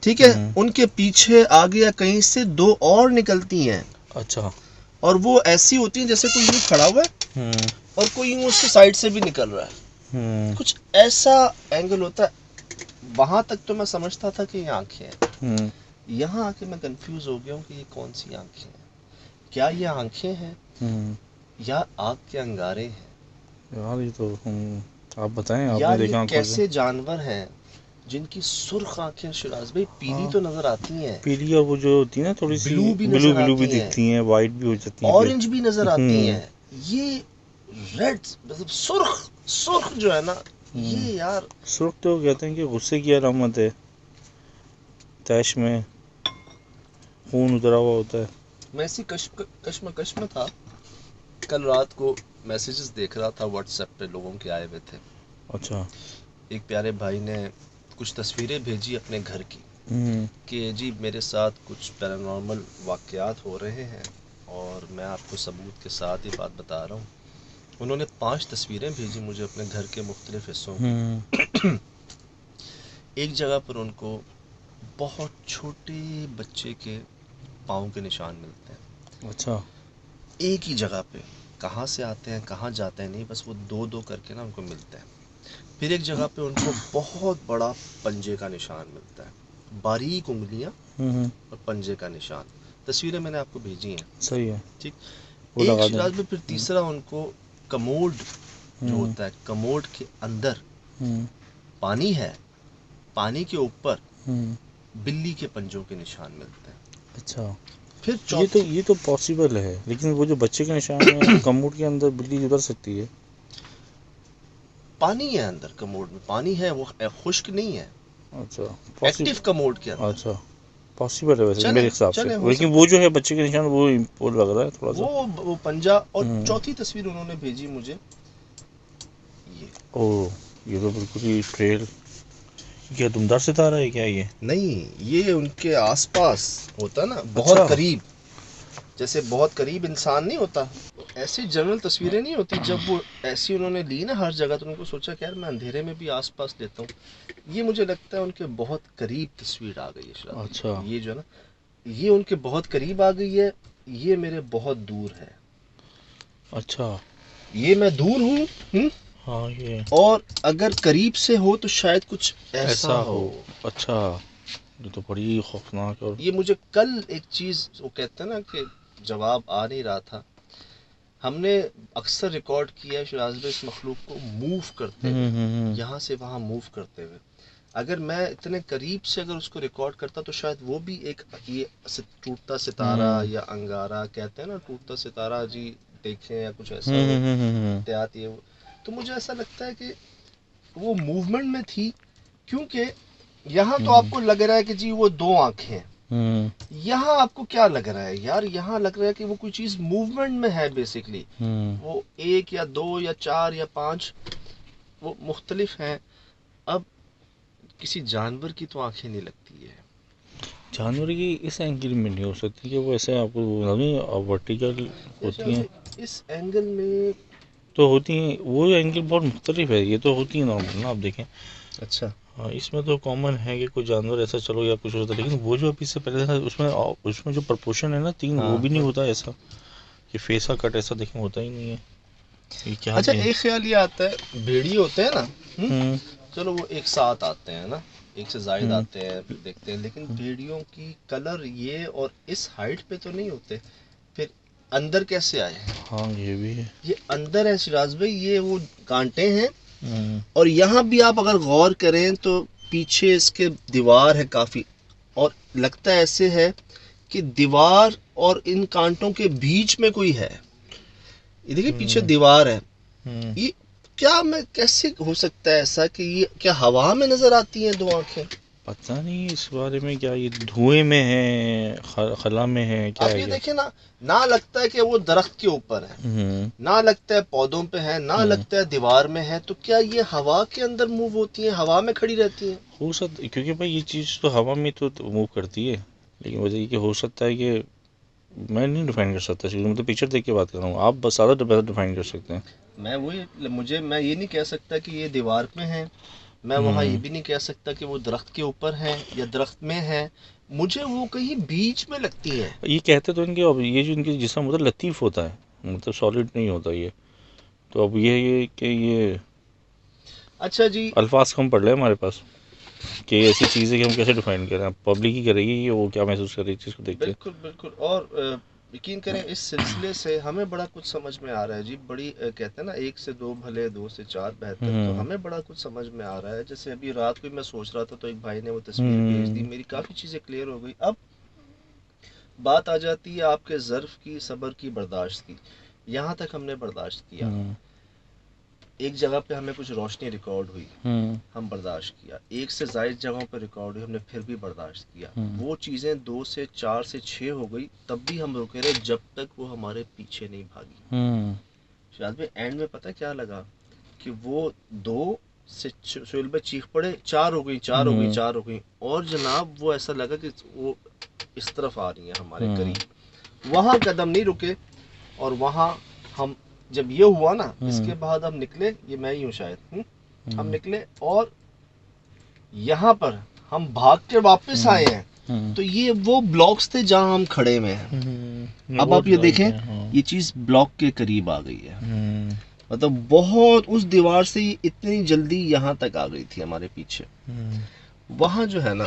S1: ٹھیک ہے, ان کے پیچھے آگے یا کہیں سے 2 اور نکلتی ہیں.
S2: اچھا,
S1: اور وہ ایسی ہوتی ہیں جیسے کوئی یوں کھڑا ہوا ہے اور کوئی یوں اس کے سائڈ سے بھی نکل رہا ہے, کچھ ایسا اینگل ہوتا ہے. وہاں تک تو میں سمجھتا تھا کہ یہ آنکھیں ہیں, یہاں آ کے میں کنفیوز ہو گیا ہوں کہ یہ کون سی آنکھیں ہیں. کیا یہ آنکھیں ہیں یا آگ کے انگارے ہیں؟
S2: یار یہ تو آپ بتائیں, آپ نے
S1: یار
S2: دیکھا
S1: یہ
S2: آنکھوں سے.
S1: کیسے جانور ہیں جن کی سرخ آنکھیں شراز بھائی, پیلی تو نظر آتی ہیں,
S2: پیلی, اور وہ جو ہوتی ہے نا تھوڑی سی
S1: بلو بھی
S2: دکھتی ہیں, وائٹ بھی ہو جاتی ہیں,
S1: اورنج بھی نظر آتی ہیں. یہ ریڈ مطلب سرخ جو ہے نا, یہ یار
S2: سرخ تو کہتے ہیں کہ غصے کی علامت ہے, تیش میں خون اترا ہوا ہوتا ہے.
S1: میں اسی کشمکش میں تھا, کل رات کو میسیجز دیکھ رہا تھا واٹس ایپ پہ, لوگوں کے آئے ہوئے تھے.
S2: اچھا,
S1: ایک پیارے بھائی نے کچھ تصویریں بھیجی اپنے گھر کی, کہ جی میرے ساتھ کچھ پیرانارمل واقعات ہو رہے ہیں اور میں آپ کو ثبوت کے ساتھ یہ بات بتا رہا ہوں. انہوں نے 5 تصویریں بھیجی مجھے اپنے گھر کے مختلف حصوں کی. ایک جگہ پر ان کو بہت چھوٹے بچے کے پاؤں کے نشان ملتے ہیں.
S2: اچھا,
S1: ایک ہی جگہ پہ, کہاں سے آتے ہیں کہاں جاتے ہیں نہیں, بس وہ 2 کر کے نا ان کو ملتے ہیں. پھر ایک جگہ پہ ان کو بہت بڑا پنجے کا نشان ملتا ہے, باریک انگلیاں اور پنجے کا نشان. تصویریں میں نے آپ کو بھیجی ہیں.
S2: صحیح ہے,
S1: ٹھیک,
S2: وہ
S1: ایک
S2: لگا دیں.
S1: شراز میں پھر تیسرا ان کو کموڈ جو ہوتا ہے, کموڈ کے اندر پانی ہے, پانی کے اوپر بلی کے پنجوں کے نشان ملتے ہیں.
S2: اچھا,
S1: پھر
S2: یہ تو پاسبل ہے, لیکن وہ جو بچے کے نشان ہے کموڈ کے اندر بلی اتر سکتی ہے.
S1: پانی ہے اندر, کموڈ میں پانی ہے, وہ خشک نہیں ہے.
S2: اچھا,
S1: ایکٹیو کموڈ کے اندر.
S2: اچھا پاسبل ہے ویسے میرے حساب سے,
S1: ہو
S2: لیکن وہ جو ہے بچے کے نشان وہ لگ رہا ہے تھوڑا سا.
S1: وہ پنجا. اور چوتھی تصویر انہوں نے بھیجی مجھے,
S2: یہ تو بالکل ہی ٹریل, کیا دمدار ستارہ ہے کیا یہ؟
S1: نہیں, یہ ان کے آس پاس ہوتا نا, بہت قریب, جیسے بہت قریب انسان نہیں ہوتا, ایسی جنرل تصویریں نہیں ہوتی. جب وہ ایسی انہوں نے لی نا ہر جگہ, تو ان کو سوچا کہ یار میں اندھیرے میں بھی آس پاس لیتا ہوں. یہ مجھے لگتا ہے ان کے بہت قریب تصویر آ گئی ہے.
S2: اچھا,
S1: یہ جو ہے نا, یہ ان کے بہت قریب آ گئی ہے, یہ میرے بہت دور ہے.
S2: اچھا,
S1: یہ میں دور ہوں
S2: ہاں یہ
S1: اور اگر قریب سے ہو تو شاید کچھ ایسا ہو.
S2: اچھا یہ تو بڑی خوفناک. اور
S1: یہ مجھے کل ایک چیز وہ کہتے ہیں نا کہ جواب آ نہیں رہا تھا. ہم نے اکثر ریکارڈ کیا ہے شراز بھائی اس مخلوق کو موو کرتے ہوئے، یہاں سے وہاں موو کرتے ہوئے. اگر میں اتنے قریب سے اگر اس کو ریکارڈ کرتا تو شاید وہ بھی ایک یہ ٹوٹتا ستارہ یا انگارہ کہتے ہیں نا، ٹوٹتا ستارہ جی دیکھیں یا کچھ ایسا احتیاط یہ. تو مجھے ایسا لگتا ہے کہ وہ موومنٹ میں تھی، کیونکہ یہاں تو آپ کو لگ رہا ہے کہ جی وہ دو آنکھیں ہیں، یہاں آپ کو کیا لگ رہا ہے یار؟ یہاں لگ رہا ہے کہ وہ کوئی چیز موومنٹ میں ہے بیسکلی. وہ ایک یا دو یا چار یا پانچ وہ مختلف ہیں. اب کسی جانور کی تو آنکھیں نہیں لگتی ہے.
S2: جانور کی اس اینگل میں نہیں ہو سکتی کہ وہ ایسے آپ کو ورٹیکل ہوتی ہیں.
S1: اس اینگل میں
S2: تو ہوتی ہیں، وہ اینگل بہت مختلف ہے. یہ تو ہوتی ہیں نارمل نا، آپ دیکھیں.
S1: اچھا
S2: ہاں اس میں تو کامن ہے کہ کوئی جانور ایسا چلو یا کچھ ہوتا ہے، لیکن وہ جو ابھی سے پہلے تھا اس میں جو پرپورشن ہے نا تین، وہ بھی نہیں ہوتا ایسا کہ فیس کا کٹ ایسا دیکھیں ہوتا ہی نہیں ہے. یہ کیا
S1: اچھا ایک خیال یہ آتا ہے، بھیڑی ہوتے ہیں نا، چلو وہ ایک ساتھ آتے ہیں نا، ایک سے زائد آتے ہیں پھر دیکھتے ہیں، لیکن بھیڑیوں کی کلر یہ اور اس ہائٹ پہ تو نہیں ہوتے، پھر اندر کیسے آئے؟
S2: ہاں یہ بھی ہے.
S1: یہ اندر ہے شراز بھائی، یہ وہ کانٹے ہیں. اور یہاں بھی آپ اگر غور کریں تو پیچھے اس کے دیوار ہے کافی، اور لگتا ہے ایسے ہے کہ دیوار اور ان کانٹوں کے بیچ میں کوئی ہے. یہ دیکھیں پیچھے دیوار ہے. یہ کیا میں کیسے ہو سکتا ہے ایسا کہ یہ کیا ہوا میں نظر آتی ہیں دو آنکھیں؟
S2: پتہ نہیں اس بارے میں، کیا یہ دھوئیں میں ہے، خلا میں ہے، کیا
S1: آپ
S2: ہے؟
S1: یہ دیکھیں نا، نہ لگتا ہے کہ وہ درخت کے اوپر ہے، نہ لگتا ہے پودوں پہ ہے، نہ لگتا ہے دیوار میں ہے. تو کیا یہ ہوا کے اندر موو ہوتی ہیں، ہوا میں کھڑی رہتی ہیں؟
S2: ہو سکتا، کیونکہ بھائی یہ چیز تو ہوا میں تو موو کرتی ہے، لیکن وجہ یہ کہ ہو سکتا ہے کہ میں نہیں ڈیفائن کر سکتا، میں تو پکچر دیکھ کے بات کر رہا ہوں. آپ بس زیادہ ڈیفائن کر سکتے ہیں.
S1: میں یہ نہیں کہہ سکتا کہ یہ دیوار پہ ہیں، میں وہاں یہ بھی نہیں کہہ سکتا کہ وہ درخت کے اوپر ہیں یا درخت میں ہیں. مجھے وہ کہیں بیچ میں لگتی ہے.
S2: یہ کہتے تو ان کے اب یہ جو ان کے جسم ہوتا ہے لطیف ہوتا ہے، مطلب سالڈ نہیں ہوتا یہ. تو اب یہ کہ یہ
S1: اچھا جی
S2: الفاظ کم پڑ رہے ہیں ہمارے پاس کہ یہ ایسی چیز ہے کہ ہم کیسے ڈیفائن کریں. پبلک ہی کرے گی کہ وہ کیا محسوس کر رہی ہے چیز کو دیکھ کے.
S1: بالکل بالکل. اور یقین کریں اس سلسلے سے ہمیں بڑا کچھ سمجھ میں آ رہا ہے جی. بڑی کہتے ہیں نا ایک سے دو بھلے دو سے چار بہتر. تو ہمیں بڑا کچھ سمجھ میں آ رہا ہے. جیسے ابھی رات کو میں سوچ رہا تھا تو ایک بھائی نے وہ تصویر بھیج دی، میری کافی چیزیں کلیئر ہو گئی. اب بات آ جاتی ہے آپ کے ظرف کی، صبر کی، برداشت کی. یہاں تک ہم نے برداشت کیا. ایک جگہ پہ ہمیں کچھ روشنی ریکارڈ ہوئی، ہم برداشت کیا. ایک سے زائد جگہوں پہ ریکارڈ ہوئی، ہم نے پھر بھی برداشت کیا. وہ چیزیں 2 سے 4 سے 6 ہو گئی، تب بھی ہم رکے رہے جب تک وہ ہمارے پیچھے نہیں بھاگی. شاید میں اینڈ میں پتہ کیا لگا کہ وہ 2 سے سہیل بھائی چیخ پڑے 4 ہو گئی 4 ہو گئی 4 ہو گئی. اور جناب وہ ایسا لگا کہ وہ اس طرف آ رہی ہیں ہمارے قریب. وہاں قدم نہیں رکے. اور وہاں ہم جب یہ ہوا نا، اس کے بعد ہم نکلے، یہ میں ہی ہوں شاید، ہم نکلے اور یہاں پر ہم بھاگ کے واپس آئے ہیں. تو یہ وہ بلاکس تھے جہاں ہم کھڑے ہوئے ہیں. اب آپ یہ دیکھیں یہ چیز بلاک کے قریب آ گئی ہے. مطلب بہت اس دیوار سے اتنی جلدی یہاں تک آ گئی تھی ہمارے پیچھے. وہاں جو ہے نا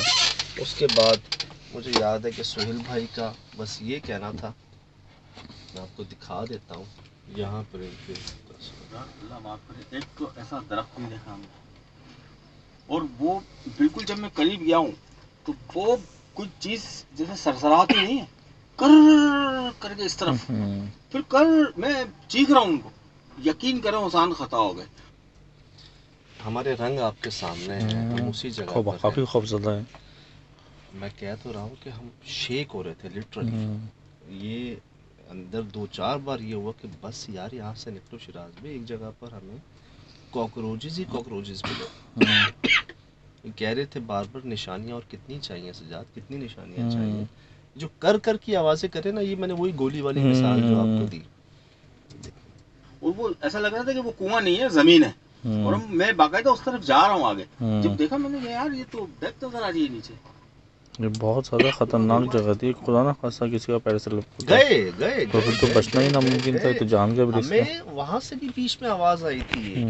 S1: اس کے بعد مجھے یاد ہے کہ سہیل بھائی کا بس یہ کہنا تھا، میں آپ کو دکھا دیتا ہوں یہاں پر
S3: اللہ معاف کرے، ایک تو ایسا درخت نہیں دیکھا ہم نے. اور وہ بالکل جب میں قریب گیا ہوں تو وہ کچھ چیز جیسے سرسراتی نہیں ہے، کر کے اس طرف، پھر میں چیخ رہا ہوں ان کو. یقین کریں حسین خطا ہو گئے.
S1: ہمارے رنگ آپ کے سامنے ہیں، ہم اسی جگہ پر
S2: کافی
S1: ہیں.
S2: خوفزدہ ہے.
S1: میں کہہ تو رہا ہوں کہ ہم شیک ہو رہے تھے لٹرلی. یہ اندر 2-4 بار یہ ہوا کہ بس یار یہاں سے نکلو شراز میں. ایک جگہ پر ہمیں کاکروچز ہی کاکروچز ملے. کہہ رہے تھے بار بار نشانیاں اور کتنی چاہیے سجاد، کتنی نشانیاں چاہیے. جو کر کی آوازیں کرے نا، یہ میں نے وہی گولی والی مثال جو آپ کو دی.
S3: اور وہ ایسا لگ رہا تھا کہ وہ کنواں نہیں ہے، زمین ہے. اور میں باقاعدہ اس طرف جا رہا ہوں آگے. جب دیکھا میں نے کہ یار یہ تو ڈیپتھ نظر آ رہی ہے نیچے.
S2: یہ بہت زیادہ خطرناک جگہ تھی، خدا نہ خاصا کسی کا پیر سلپ ہوتا
S1: گئے
S2: تو پھر تو بچنا ہی ناممکن تھا، یہ تو جان کا بھی رسک ہے۔
S1: ہمیں وہاں سے بھی بیچ میں آواز آئی تھی ایک،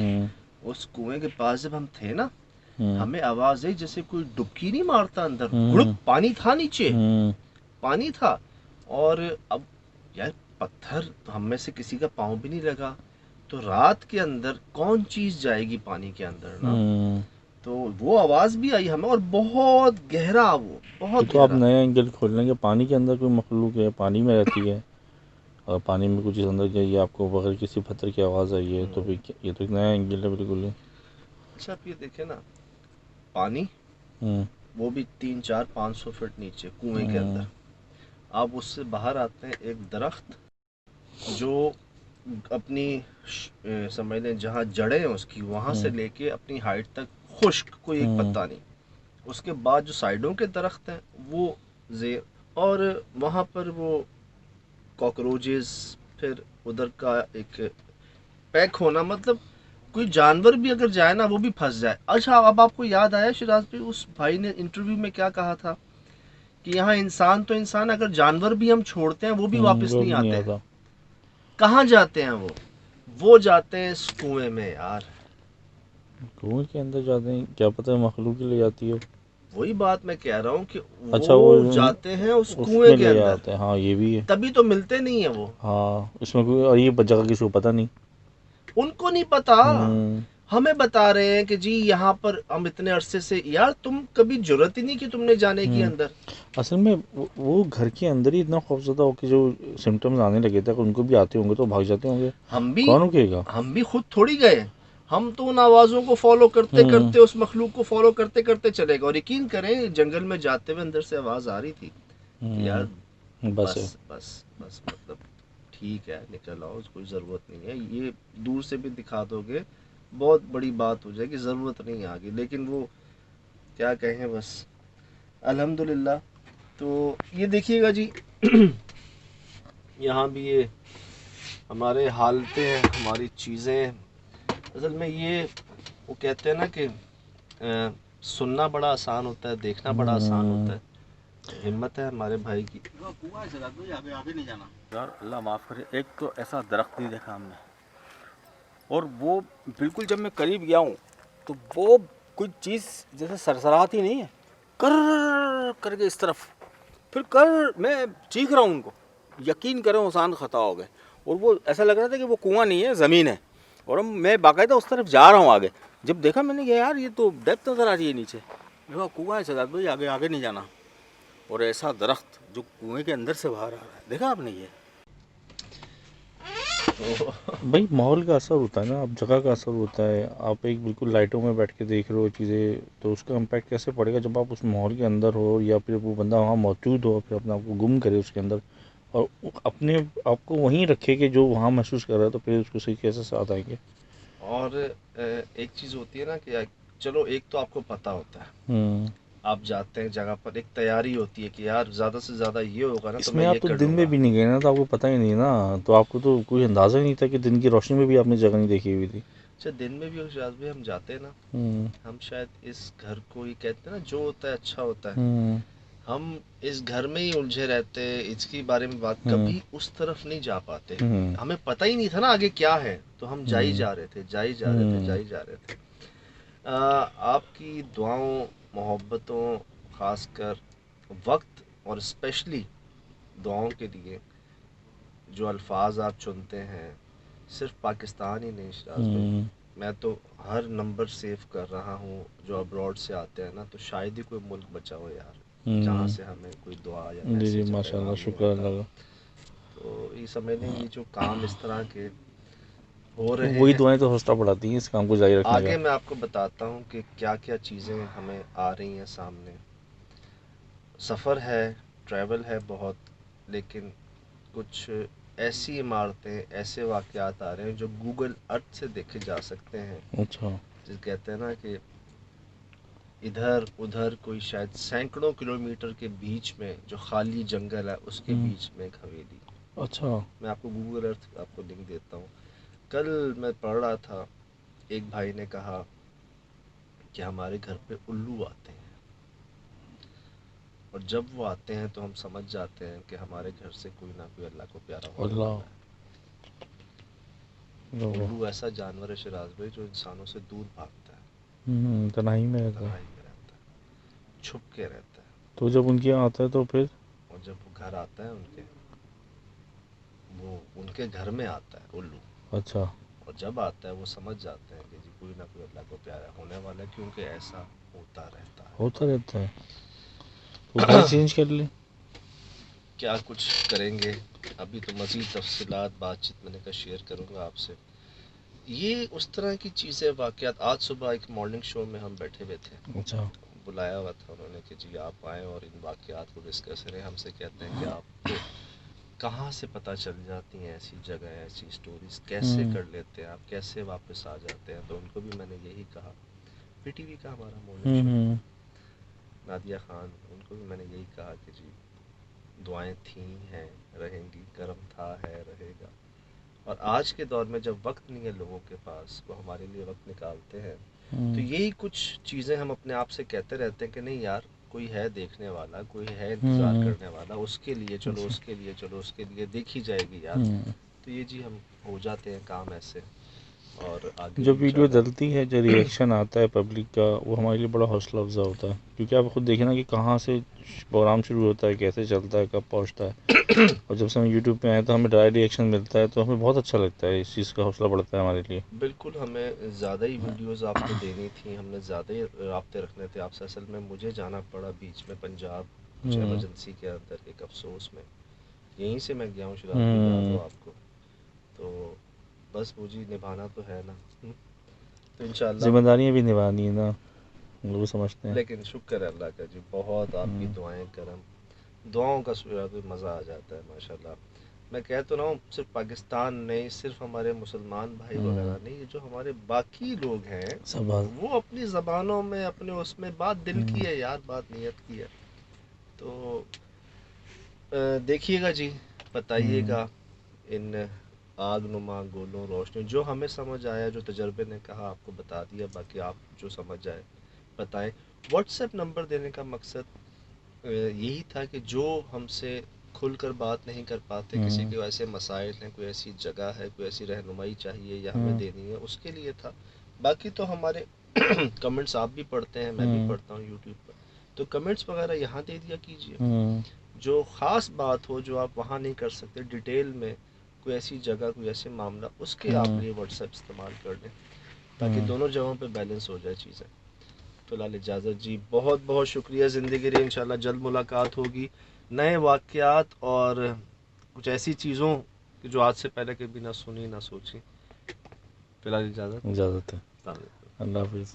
S1: اس کنویں کے پاس جب ہم تھے نا، ہمیں آواز آئی جیسے کوئی ڈبکی نہیں مارتا اندر، گڑپ پانی تھا نیچے، پانی تھا، اور اب یار پتھر ہم میں سے کسی کا پاؤں بھی نہیں لگا، تو رات کے اندر کون چیز جائے گی پانی کے اندر نا، تو وہ آواز بھی آئی ہمیں، اور بہت گہرا، وہ بہت
S2: تو آپ
S1: گہرا۔
S2: نیا اینگل کھول لیں گے، پانی کے اندر کوئی مخلوق ہے، پانی میں رہتی ہے، اور پانی میں کچھ چیز اندر گئی ہے، آپ کو بغیر کسی پتھر کی آواز آئی ہے، تو پھر یہ تو ایک نیا اینگل ہے بالکل ہی۔
S1: اچھا آپ یہ دیکھیں نا، پانی وہ بھی 300-400-500 فٹ نیچے کنویں کے اندر، آپ اس سے باہر آتے ہیں، ایک درخت جو اپنی سمجھ لیں جہاں جڑیں ہیں اس کی، وہاں سے لے کے اپنی ہائٹ تک خشک، کوئی ایک پتا نہیں، اس کے بعد جو سائڈوں کے درخت ہیں وہ زیر، اور وہاں پر وہ کاکروچز، پھر ادھر کا ایک پیک ہونا، مطلب کوئی جانور بھی اگر جائے نا وہ بھی پھنس جائے۔ اچھا اب آپ کو یاد آیا شراز بھائی، اس بھائی نے انٹرویو میں کیا کہا تھا کہ یہاں انسان تو انسان، اگر جانور بھی ہم چھوڑتے ہیں وہ بھی واپس
S2: وہ
S1: نہیں
S2: بھی
S1: آتے ہیں۔
S2: آتا۔
S1: کہاں جاتے ہیں وہ جاتے ہیں اس کنویں میں یار۔
S2: کنویں کے اندر جاتے ہیں، کیا پتہ مخلوق ہی لے جاتی ہو۔
S1: وہی بات میں کہہ رہا ہوں کہ
S2: اچھا
S1: وہ جاتے ہیں اس کنویں
S2: میں
S1: کے
S2: لے
S1: اندر،
S2: جاتے ہیں، ہاں یہ بھی ہے،
S1: تبھی تو ملتے نہیں ہیں وہ،
S2: ہاں اس میں کوئی، اور یہ جگہ کسی کو پتہ نہیں،
S1: ان کو نہیں پتا، ہمیں بتا رہے ہیں کہ جی یہاں پر ہم اتنے عرصے سے، یار تم کبھی جرت ہی نہیں کہ تم نے جانے کی اندر۔
S2: اصل میں وہ گھر کے اندر ہی اتنا خوفزدہ ہو کہ جو سمٹمز آنے لگے تھے، ان کو بھی آتے ہوں گے تو بھاگ جاتے ہوں گے، کون رکے گا؟
S1: ہم بھی خود تھوڑی گئے، ہم تو ان آوازوں کو فالو کرتے کرتے، اس مخلوق کو فالو کرتے کرتے چلے گئے، اور یقین کریں جنگل میں جاتے ہوئے اندر سے آواز آ رہی تھی کہ یار
S2: بس
S1: بس مطلب ٹھیک ہے نکل آؤ، کوئی ضرورت نہیں ہے، یہ دور سے بھی دکھا دو گے بہت بڑی بات ہو جائے گی، ضرورت نہیں آگے، لیکن وہ کیا کہیں بس الحمدللہ۔ تو یہ دیکھیے گا جی یہاں بھی یہ ہمارے حالتیں ہیں، ہماری چیزیں، اصل میں یہ وہ کہتے ہیں نا کہ سننا بڑا آسان ہوتا ہے، دیکھنا بڑا آسان ہوتا ہے، ہمت ہے ہمارے بھائی کی۔
S3: کنواں ہے سرات بھائی، آگے نہیں جانا یار، اللہ معاف کرے، ایک تو ایسا درخت نہیں دیکھا ہم نے، اور وہ بالکل جب میں قریب گیا ہوں تو وہ کوئی چیز جیسے سرسراتی نہیں ہے، کر کر کے اس طرف، پھر میں چیخ رہا ہوں ان کو، یقین کریں آسان خطا ہو گئے، اور وہ ایسا لگ رہا تھا کہ وہ کنواں نہیں ہے، زمین ہے، اور میں باقاعدہ اس طرف جا رہا ہوں آگے، جب دیکھا میں نے کہ یار یہ تو ڈیپتھ نظر آ رہی ہے نیچے، دیکھا کنواں ہے سجاد بھائی، آگے نہیں جانا، اور ایسا درخت جو کنویں کے اندر سے باہر آ رہا ہے، دیکھا آپ نے یہ؟
S2: بھائی ماحول کا اثر ہوتا ہے نا، اب جگہ کا اثر ہوتا ہے، آپ ایک بالکل لائٹوں میں بیٹھ کے دیکھ رہے ہو چیزیں، تو اس کا امپیکٹ کیسے پڑے گا جب آپ اس ماحول کے اندر ہو، یا پھر وہ بندہ وہاں موجود ہو، پھر اپنے آپ کو گم کرے اس کے اندر، اور اپنے آپ کو وہیں رکھے کہ جو وہاں محسوس کر رہا ہے، تو پھر اس کو صحیح کیسے ساتھ آئیں گے؟
S1: اور ایک چیز ہوتی ہے نا کہ چلو ایک تو آپ کو پتا ہوتا ہے، آپ جاتے ہیں جگہ پر، ایک تیاری ہوتی ہے کہ یار زیادہ سے زیادہ یہ ہوگا نا تو
S2: اس
S1: میں
S2: میں
S1: یہ
S2: آپ تو
S1: کر
S2: دن
S1: لوں
S2: میں
S1: گا۔
S2: بھی نہیں گئے نا، تو آپ کو پتہ ہی نہیں نا، تو آپ کو تو کوئی اندازہ ہی نہیں تھا کہ دن کی روشنی میں بھی آپ نے جگہ نہیں دیکھی ہوئی تھی۔
S1: اچھا دن میں بھی شاید بھی ہم جاتے ہیں نا، ہم شاید اس گھر کو ہی کہتے ہیں نا جو ہوتا ہے اچھا ہوتا ہے، ہم اس گھر میں ہی الجھے رہتے، اس کے بارے میں بات، کبھی اس طرف نہیں جا پاتے، ہمیں پتہ ہی نہیں تھا نا آگے کیا ہے، تو ہم جائی جا رہے تھے۔ آپ کی دعاؤں، محبتوں، خاص کر وقت، اور اسپیشلی دعاؤں کے لیے جو الفاظ آپ چنتے ہیں، صرف پاکستان ہی نہیں شراز بھائی، میں تو ہر نمبر سیو کر رہا ہوں جو ابراڈ سے آتے ہیں نا، تو شاید ہی کوئی ملک بچا ہو یار جہاں سے ہمیں کوئی دعا یا
S2: جی
S1: میسج یا
S2: ماشاء اللہ،
S1: پیغام نہیں
S2: شکر
S1: ہوتا۔
S2: اللہ کا۔
S1: تو یہ سمجھ لیں یہ جو کام اس طرح کے ہو رہے
S2: وہی
S1: ہیں،
S2: دعائیں تو حوصلہ بڑھاتی ہیں اس کام کو جاری رکھنے کا۔
S1: آگے میں آپ کو بتاتا ہوں کہ کیا کیا چیزیں ہمیں آ رہی ہیں سامنے۔ سفر ہے، ٹریول ہے بہت، لیکن کچھ ایسی عمارتیں، ایسے واقعات آ رہے ہیں جو گوگل ارتھ سے دیکھے جا سکتے ہیں،
S2: اچھا،
S1: جس کہتے ہیں نا کہ ادھر ادھر کوئی شاید سینکڑوں کلومیٹر کے بیچ میں جو خالی جنگل ہے اس کے بیچ میں ایک حویلی۔
S2: اچھا،
S1: میں آپ کو گوگل ارتھ آپ کو لنک دیتا ہوں۔ کل میں پڑھ رہا تھا، ایک بھائی نے کہا کہ ہمارے گھر پہ الو آتے ہیں، اور جب وہ آتے ہیں تو ہم سمجھ جاتے ہیں کہ ہمارے گھر سے کوئی نہ کوئی اللہ کو پیارا ہونے
S2: اللہ
S1: والا ہے۔ الو ایسا جانور ہے شراز بھائی جو انسانوں سے دور بھاگتا ہے،
S2: تنہائی میں رہتا ہے،
S1: تنہائی میں رہتا ہے، چھپ کے رہتا ہے،
S2: تو جب ان کے یہاں آتا ہے تو پھر
S1: اور جب وہ گھر آتا ہے وہ ان کے گھر میں آتا ہے الو،
S2: اچھا
S1: اور جب آتا ہے وہ سمجھ جاتے ہیں کہ جی کوئی نہ کوئی اللہ کو پیارا ہونے والا ہے، کیونکہ ایسا ہوتا رہتا ہے۔
S2: ہوتا رہتا ہے، تو گھر چینج کر لیں۔
S1: کیا کچھ کریں گے، ابھی تو مزید تفصیلات بات چیت میں نے کہا شیئر کروں گا آپ سے۔ یہ اس طرح کی چیزیں واقعات، آج صبح ایک مارننگ شو میں ہم بیٹھے ہوئے تھے،
S2: اچھا
S1: بلایا ہوا تھا انہوں نے کہ جی آپ آئیں اور ان واقعات کو ڈسکس کریں۔ ہم سے کہتے ہیں کہ آپ کو کہاں سے پتہ چل جاتی ہیں ایسی جگہ، ایسی سٹوریز کیسے کر لیتے ہیں آپ، کیسے واپس آ جاتے ہیں؟ تو ان کو بھی میں نے یہی کہا، پی ٹی وی کا ہمارا مارننگ شو، نادیہ خان، ان کو بھی میں نے یہی کہا کہ جی دعائیں تھیں ہیں، رہیں گی، کرم تھا ہے، رہے گا۔ اور آج کے دور میں جب وقت نہیں ہے لوگوں کے پاس، وہ ہمارے لیے وقت نکالتے ہیں، تو یہی کچھ چیزیں ہم اپنے آپ سے کہتے رہتے ہیں کہ نہیں یار کوئی ہے دیکھنے والا، کوئی ہے انتظار کرنے والا، اس کے لیے چلو، اس کے لیے چلو، اس کے لیے دیکھی جائے گی یار۔ تو یہ جی ہم ہو جاتے ہیں کام ایسے، اور آگے
S2: جو
S1: بھی
S2: ویڈیو
S1: انشاءاللہ
S2: ڈلتی ہے، جو ریئیکشن آتا ہے پبلک کا، وہ ہمارے لیے بڑا حوصلہ افزا ہوتا ہے، کیونکہ آپ خود دیکھیں نا کہ کہاں سے پروگرام شروع ہوتا ہے، کیسے چلتا ہے، کب پہنچتا ہے، اور جب سے ہم یوٹیوب پہ آئے تو ہمیں ڈائریکٹ ریئیکشن ملتا ہے، تو ہمیں بہت اچھا لگتا ہے، اس چیز کا حوصلہ بڑھتا ہے ہمارے لیے۔
S1: بالکل ہمیں زیادہ ہی ویڈیوز آپ کو دینی تھیں، ہم نے زیادہ ہی رابطے رکھنے تھے آپ سے۔ اصل میں مجھے جانا پڑا بیچ میں پنجاب، کچھ ایمرجنسی کے اندر، ایک افسوس میں، یہیں سے میں گیا ہوں شراز بھائی، یاد ہو آپ کو، تو بس مجھے نبھانا تو ہے نا، تو انشاءاللہ۔
S2: ذمہ داریاں بھی نبھانی ہے نا، لوگ سمجھتے ہیں۔
S1: لیکن شکر ہے اللہ کا جی، بہت آپ کی دعائیں کرم، دعاؤں کا مزہ آ جاتا ہے ماشاءاللہ۔ میں کہہ تو رہا ہوں صرف پاکستان نہیں، صرف ہمارے مسلمان بھائی وغیرہ نہیں، یہ جو ہمارے باقی لوگ ہیں
S2: سب بات
S1: وہ اپنی زبانوں میں، اپنے اس میں بات دل کی ہے یار، بات نیت کی ہے۔ تو دیکھیے گا جی، بتائیے گا ان آگ نما گولوں روشنی، جو ہمیں سمجھ آیا، جو تجربے نے کہا آپ کو بتا دیا، باقی آپ جو سمجھ آئے بتائیں۔ واٹس ایپ نمبر دینے کا مقصد یہی تھا کہ جو ہم سے کھل کر بات نہیں کر پاتے، کسی کے ایسے مسائل ہیں، کوئی ایسی جگہ ہے، کوئی ایسی رہنمائی چاہیے یا ہمیں دینی ہے، اس کے لیے تھا۔ باقی تو ہمارے کمنٹس آپ بھی پڑھتے ہیں، میں بھی پڑھتا ہوں یوٹیوب پر، تو کمنٹس وغیرہ یہاں دے دیا کیجیے۔ جو خاص بات ہو جو آپ وہاں نہیں کر سکتے، ڈیٹیل میں کوئی ایسی جگہ، کوئی ایسے معاملہ، اس کے آپ یہ واٹس ایپ استعمال کر لیں، تاکہ دونوں جگہوں پہ بیلنس ہو جائے چیزیں۔ فی الحال اجازت جی، بہت بہت شکریہ، زندگی رہی، انشاءاللہ جلد ملاقات ہوگی، نئے واقعات اور کچھ ایسی چیزوں کہ جو آج سے پہلے کبھی نہ سنی نہ سوچی۔ فی الحال اجازت،
S2: اجازت ہے،
S1: السلام علیکم۔
S2: اللہ حافظ۔